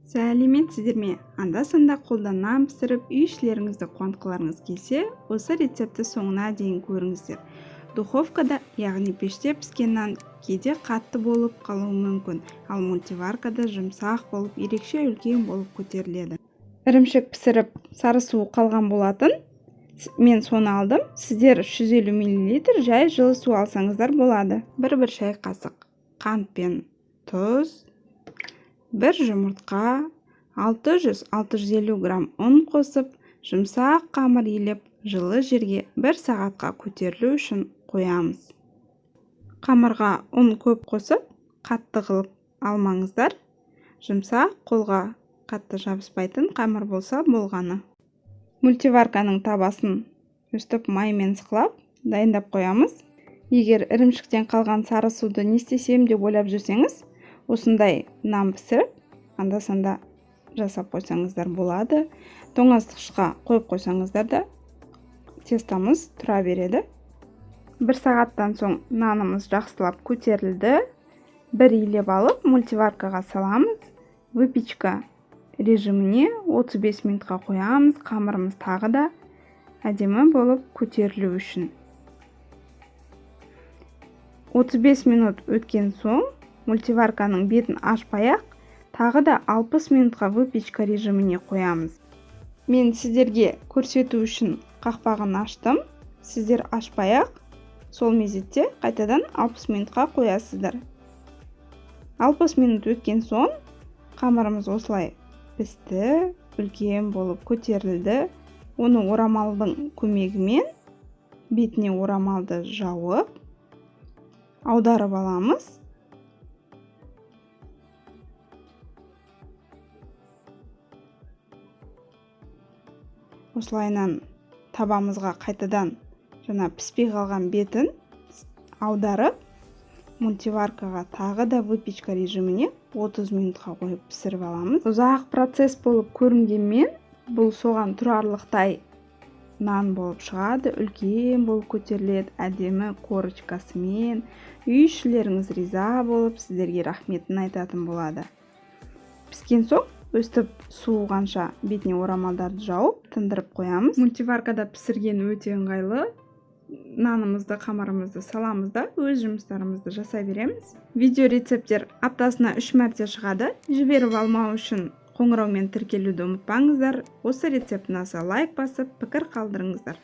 Сәлеметсіздер ме? Анда-санда қолдан нан пісіріп, үй ішілеріңізді қуантқыларыңыз келсе, осы рецепті соңына дейін көріңіздер. Духовкада, яғни пеште піскен нан кейде қатты болып қалуы мүмкін, ал мультиваркада жұмсақ болып, ерекше үлкен болып көтеріледі. Ірімшік пісіріп, сары суы қалған болатын. Мен соны алдым. Сіздер 150 мл жай жылы су алсаңыздар болады. 1 шай қасық қант пен тұз, 1 жұмыртқа, 600-650 грамм ұн қосып, жұмсақ қамыр елеп, жылы жерге 1 сағатқа көтерілу үшін қоямыз. Қамырға ұн көп қосып, қатты қылып алмаңыздар. Жұмсақ, қолға қатты жабыспайтын қамыр болса болғаны. Мультиварканың табасын өстіп маймен сықлап, дайындап қоямыз. Егер ірімшіктен қалған сары суды не істесем деп ойлап жүрсеңіз, осындай нан пісіріп, анда-санда жасап қойсаңыздар болады. Тоңазытқышқа қойып қойсаңыздар да тестамыз тұра береді. 1 сағаттан соң нанымыз жақсылап көтерілді. Бір илеп алып, мультиваркаға саламыз. Выпечка режиміне 35 минутқа қоямыз. Қамырымыз тағы да әдемі болып көтерілу үшін. 35 минут өткен соң мультиварканың бетін ашпай-ақ, тағы да 60 минутқа выпечка режиміне қоямыз. Мен сіздерге көрсету үшін қақпағын аштым. Сіздер ашпай-ақ, сол мезетте қайтадан 60 минутқа қоясыздар. 60 минут өткен соң қамырымыз осылай пісті, үлкен болып көтерілді. Оны орамалдың көмегімен бетіне орамалды жауып, аударып аламыз. Осылайынан табамызға қайтадан жаңа піспей қалған бетін аударып, мультиваркаға тағы да выпечка режиміне 30 минутқа қойып пісіріп аламыз. Ұзақ процесс болып көрінгенмен, бұл соған тұрарлықтай нан болып шығады, үлкен болып көтеріледі, әдемі корочкасымен. Үй ішілеріңіз риза болып, сіздерге рахметін айтатын болады. Піскен соң өстіп суығанша бетіне орамалдарды жауып, тындырып қоямыз. Мультиваркада пісірген өте ыңғайлы. Нанымызды, қамырымызды саламыз да, өз жұмыстарымызды жасай береміз. Видео рецепттер аптасына 3 мәрте шығады. Жіберіп алмау үшін қоңыраумен тіркелуді ұмытпаңыздар. Осы рецепт ұнаса лайк басып, пікір қалдырыңыздар.